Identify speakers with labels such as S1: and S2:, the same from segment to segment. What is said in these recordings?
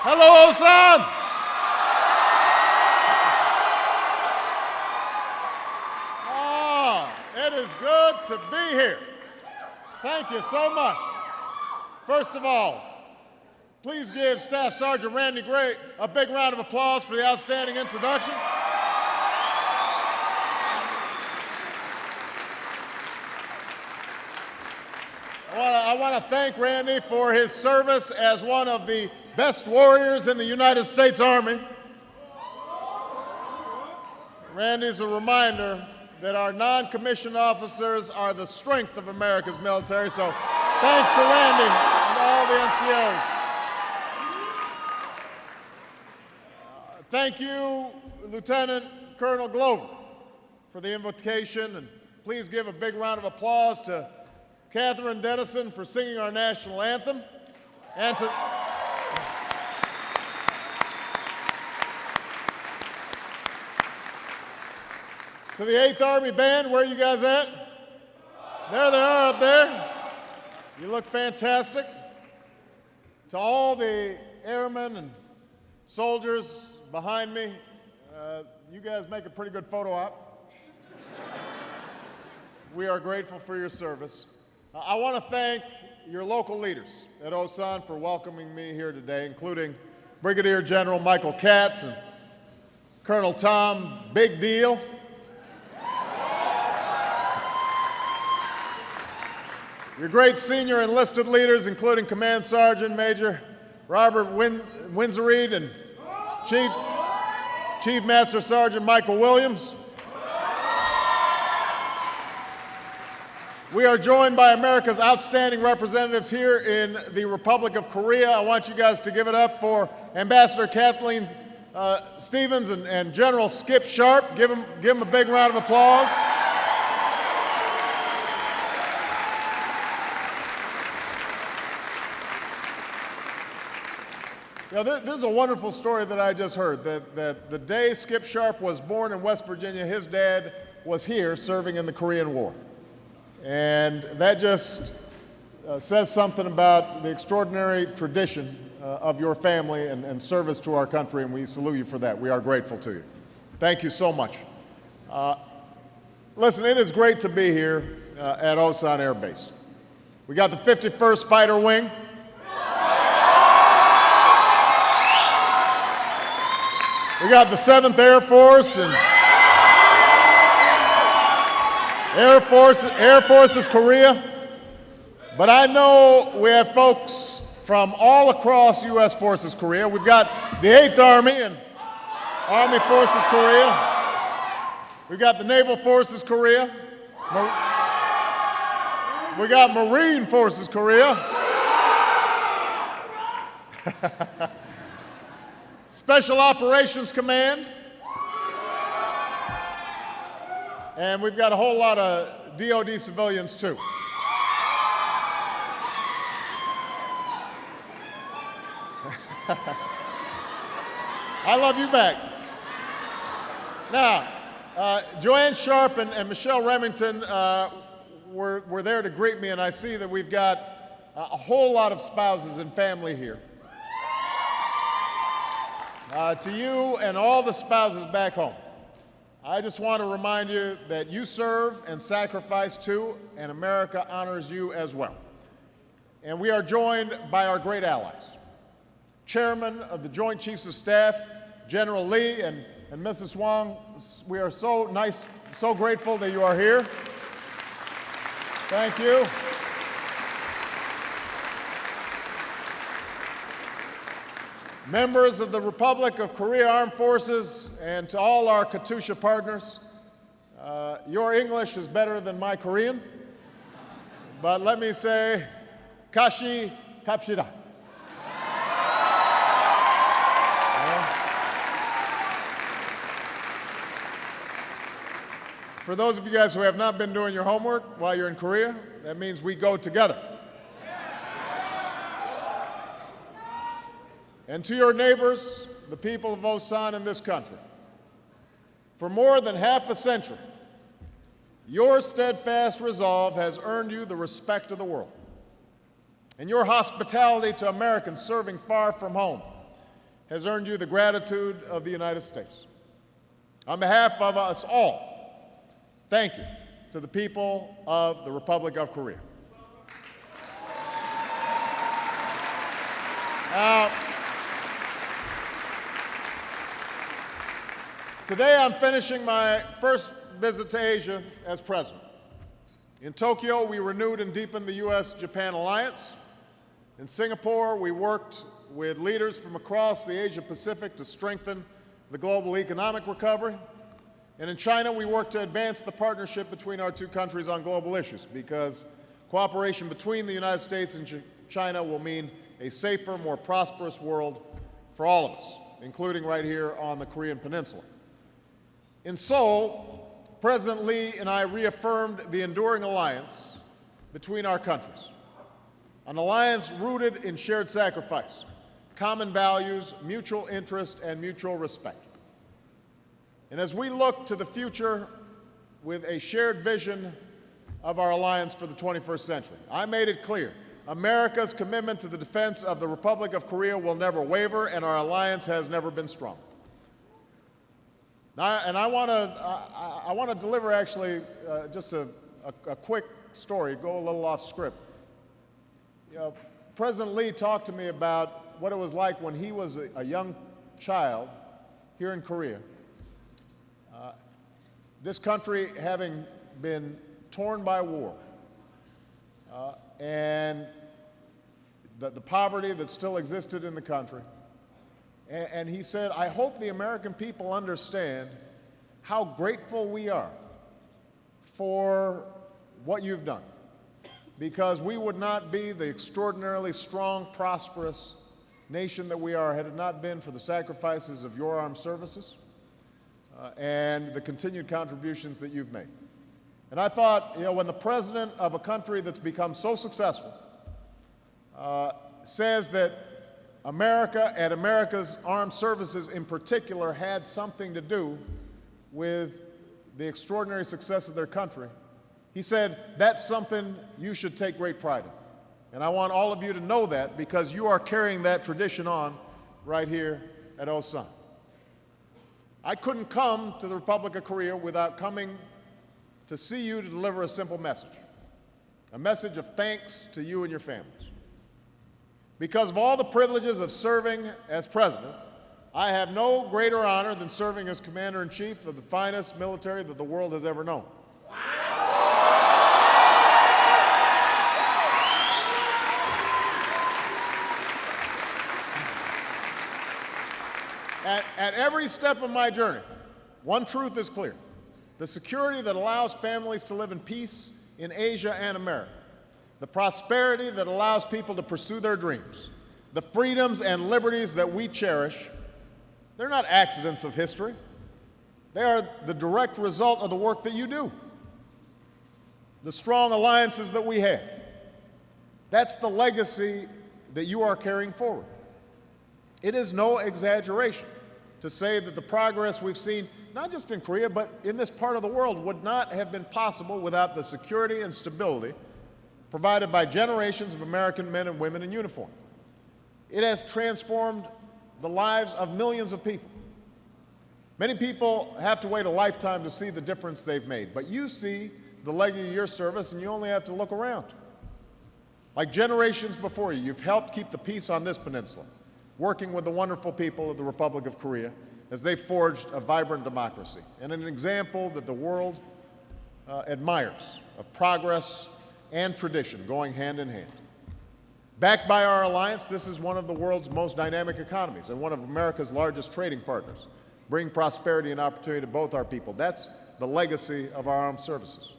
S1: Hello, Osan! It is good to be here. Thank you so much. First of all, please give Staff Sergeant Randy Gray a big round of applause for the outstanding introduction. I want to thank Randy for his service as one of the best warriors in the United States Army. Randy's a reminder that our non-commissioned officers are the strength of America's military, so thanks to Randy and all the NCOs. Thank you, Lieutenant Colonel Glover, for the invocation, and please give a big round of applause to Catherine Dennison for singing our national anthem, and to the 8th Army Band. Where are you guys at? There they are up there. You look fantastic. To all the airmen and soldiers behind me, you guys make a pretty good photo op. We are grateful for your service. I want to thank your local leaders at Osan for welcoming me here today, including Brigadier General Michael Katz and Colonel Tom Big Deal. Your great senior enlisted leaders, including Command Sergeant Major Robert Winsereed and Chief Master Sergeant Michael Williams. We are joined by America's outstanding representatives here in the Republic of Korea. I want you guys to give it up for Ambassador Kathleen Stevens and General Skip Sharp. Give them a big round of applause. Now, this is a wonderful story that I just heard, that the day Skip Sharp was born in West Virginia, his dad was here serving in the Korean War. And that just says something about the extraordinary tradition of your family and service to our country, and we salute you for that. We are grateful to you. Thank you so much. Listen, it is great to be here at Osan Air Base. We got the 51st Fighter Wing. We got the 7th Air Force and Air Force is Korea. But I know we have folks from all across U.S. Forces Korea. We've got the 8th Army and Army Forces Korea. We've got the Naval Forces Korea. We got Marine Forces Korea. Special Operations Command. And we've got a whole lot of DoD civilians, too. I love you back. Now, Joanne Sharp and Michelle Remington were there to greet me, and I see that we've got a whole lot of spouses and family here. To you and all the spouses back home, I just want to remind you that you serve and sacrifice too, and America honors you as well. And we are joined by our great allies. Chairman of the Joint Chiefs of Staff, General Lee and Mrs. Wong, we are so grateful that you are here. Thank you. Members of the Republic of Korea Armed Forces, and to all our Katusha partners, your English is better than my Korean, but let me say, Kashi Kapshida. For those of you guys who have not been doing your homework while you're in Korea, that means we go together. And to your neighbors, the people of Osan in this country, for more than half a century, your steadfast resolve has earned you the respect of the world. And your hospitality to Americans serving far from home has earned you the gratitude of the United States. On behalf of us all, thank you to the people of the Republic of Korea. Now, today I'm finishing my first visit to Asia as president. In Tokyo, we renewed and deepened the U.S.-Japan alliance. In Singapore, we worked with leaders from across the Asia-Pacific to strengthen the global economic recovery. And in China, we worked to advance the partnership between our two countries on global issues, because cooperation between the United States and China will mean a safer, more prosperous world for all of us, including right here on the Korean Peninsula. In Seoul, President Lee and I reaffirmed the enduring alliance between our countries, an alliance rooted in shared sacrifice, common values, mutual interest, and mutual respect. And as we look to the future with a shared vision of our alliance for the 21st century, I made it clear America's commitment to the defense of the Republic of Korea will never waver, and our alliance has never been stronger. Now, and I want to deliver actually just a quick story, go a little off script. You know, President Lee talked to me about what it was like when he was a young child here in Korea. This country having been torn by war, and the poverty that still existed in the country. And he said, I hope the American people understand how grateful we are for what you've done, because we would not be the extraordinarily strong, prosperous nation that we are had it not been for the sacrifices of your armed services and the continued contributions that you've made. And I thought, you know, when the president of a country that's become so successful says that America and America's armed services in particular had something to do with the extraordinary success of their country, he said, that's something you should take great pride in. And I want all of you to know that, because you are carrying that tradition on right here at Osan. I couldn't come to the Republic of Korea without coming to see you to deliver a simple message, a message of thanks to you and your families. Because of all the privileges of serving as president, I have no greater honor than serving as commander-in-chief of the finest military that the world has ever known. At every step of my journey, one truth is clear: the security that allows families to live in peace in Asia and America, the prosperity that allows people to pursue their dreams, the freedoms and liberties that we cherish, they're not accidents of history. They are the direct result of the work that you do, the strong alliances that we have. That's the legacy that you are carrying forward. It is no exaggeration to say that the progress we've seen, not just in Korea, but in this part of the world, would not have been possible without the security and stability provided by generations of American men and women in uniform. It has transformed the lives of millions of people. Many people have to wait a lifetime to see the difference they've made, but you see the legacy of your service, and you only have to look around. Like generations before you, you've helped keep the peace on this peninsula, working with the wonderful people of the Republic of Korea as they forged a vibrant democracy, and an example that the world admires of progress and tradition going hand in hand. Backed by our alliance, this is one of the world's most dynamic economies and one of America's largest trading partners, bringing prosperity and opportunity to both our people. That's the legacy of our armed services.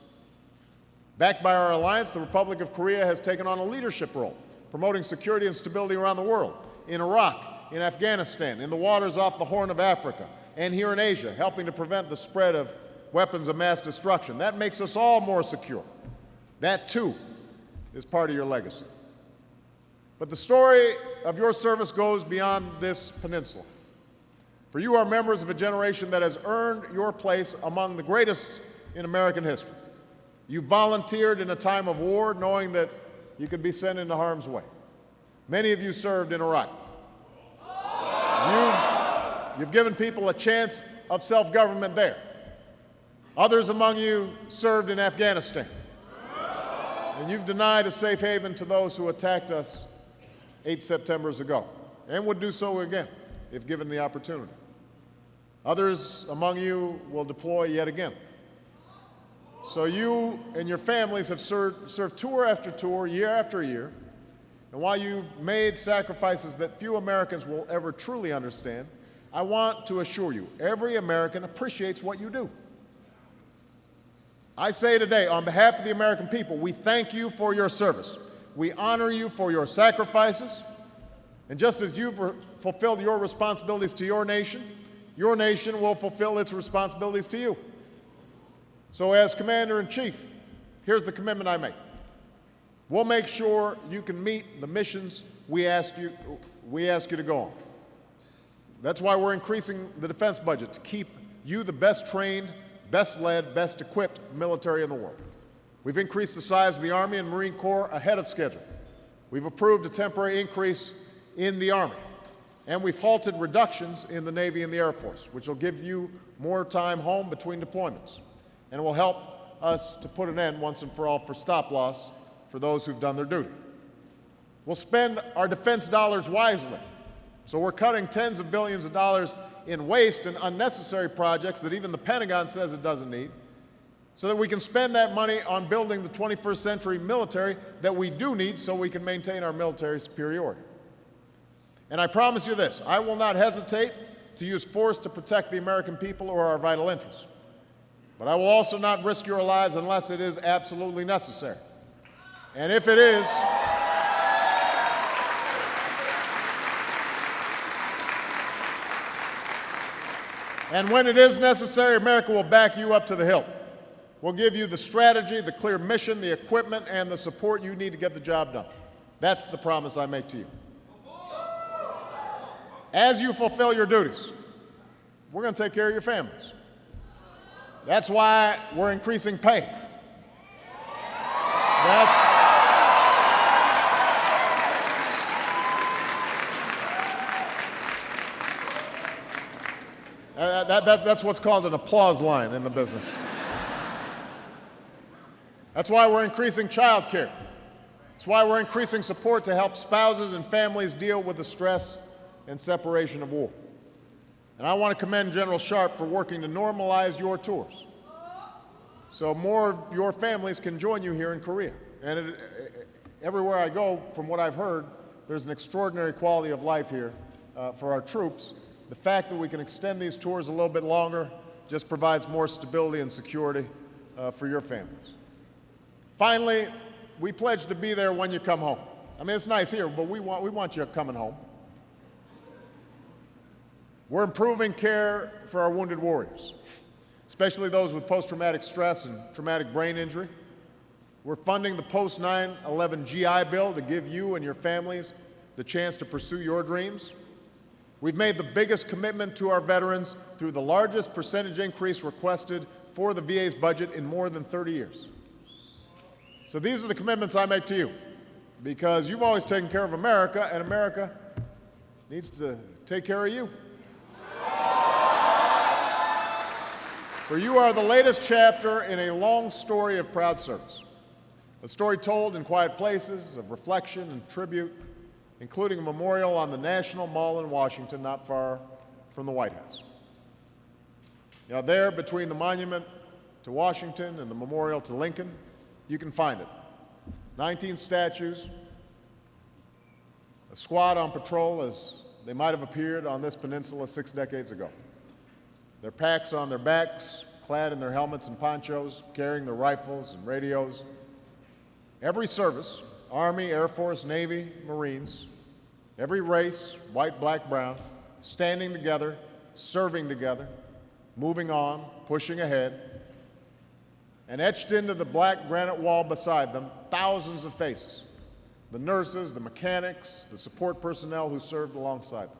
S1: Backed by our alliance, the Republic of Korea has taken on a leadership role, promoting security and stability around the world, in Iraq, in Afghanistan, in the waters off the Horn of Africa, and here in Asia, helping to prevent the spread of weapons of mass destruction. That makes us all more secure. That, too, is part of your legacy. But the story of your service goes beyond this peninsula. For you are members of a generation that has earned your place among the greatest in American history. You volunteered in a time of war, knowing that you could be sent into harm's way. Many of you served in Iraq. You You've given people a chance of self-government there. Others among you served in Afghanistan. And you've denied a safe haven to those who attacked us 8 Septembers ago, and would do so again if given the opportunity. Others among you will deploy yet again. So you and your families have served tour after tour, year after year, and while you've made sacrifices that few Americans will ever truly understand, I want to assure you, every American appreciates what you do. I say today, on behalf of the American people, we thank you for your service. We honor you for your sacrifices. And just as you've fulfilled your responsibilities to your nation will fulfill its responsibilities to you. So as Commander-in-Chief, here's the commitment I make. We'll make sure you can meet the missions we ask you to go on. That's why we're increasing the defense budget, to keep you the best trained, best led, best equipped military in the world. We've increased the size of the Army and Marine Corps ahead of schedule. We've approved a temporary increase in the Army. And we've halted reductions in the Navy and the Air Force, which will give you more time home between deployments. And will help us to put an end once and for all for stop loss for those who've done their duty. We'll spend our defense dollars wisely. So we're cutting tens of billions of dollars in waste and unnecessary projects that even the Pentagon says it doesn't need, so that we can spend that money on building the 21st century military that we do need so we can maintain our military superiority. And I promise you this, I will not hesitate to use force to protect the American people or our vital interests. But I will also not risk your lives unless it is absolutely necessary. And if it is, and when it is necessary, America will back you up to the hilt. We'll give you the strategy, the clear mission, the equipment, and the support you need to get the job done. That's the promise I make to you. As you fulfill your duties, we're going to take care of your families. That's why we're increasing pay. That's what's called an applause line in the business. That's why we're increasing child care. That's why we're increasing support to help spouses and families deal with the stress and separation of war. And I want to commend General Sharp for working to normalize your tours so more of your families can join you here in Korea. And everywhere I go, from what I've heard, there's an extraordinary quality of life here for our troops. The fact that we can extend these tours a little bit longer just provides more stability and security for your families. Finally, we pledge to be there when you come home. I mean, it's nice here, but we want you coming home. We're improving care for our wounded warriors, especially those with post-traumatic stress and traumatic brain injury. We're funding the post-9/11 GI Bill to give you and your families the chance to pursue your dreams. We've made the biggest commitment to our veterans through the largest percentage increase requested for the VA's budget in more than 30 years. So these are the commitments I make to you, because you've always taken care of America, and America needs to take care of you. For you are the latest chapter in a long story of proud service, a story told in quiet places of reflection and tribute, including a memorial on the National Mall in Washington, not far from the White House. Now there, between the monument to Washington and the memorial to Lincoln, you can find it. 19 statues, a squad on patrol as they might have appeared on this peninsula 6 decades ago. Their packs on their backs, clad in their helmets and ponchos, carrying their rifles and radios. Every service, Army, Air Force, Navy, Marines, every race, white, black, brown, standing together, serving together, moving on, pushing ahead. And etched into the black granite wall beside them, thousands of faces, the nurses, the mechanics, the support personnel who served alongside them.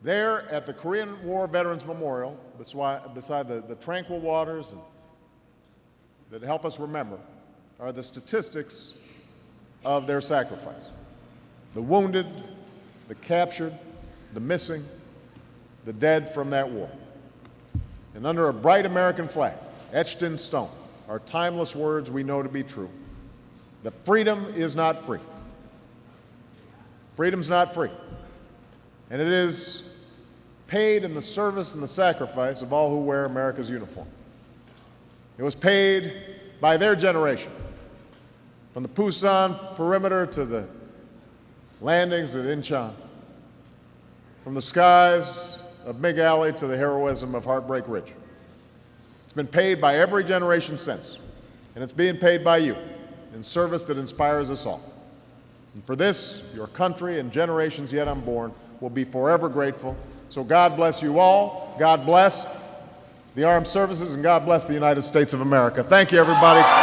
S1: There at the Korean War Veterans Memorial, beside the tranquil waters that help us remember, are the statistics of their sacrifice. The wounded, the captured, the missing, the dead from that war. And under a bright American flag, etched in stone, are timeless words we know to be true, that freedom is not free. Freedom's not free. And it is paid in the service and the sacrifice of all who wear America's uniform. It was paid by their generation, from the Pusan perimeter to the landings at Incheon, from the skies of Mig Alley to the heroism of Heartbreak Ridge. It's been paid by every generation since, and it's being paid by you in service that inspires us all. And for this, your country and generations yet unborn will be forever grateful. So God bless you all. God bless the armed services, and God bless the United States of America. Thank you, everybody.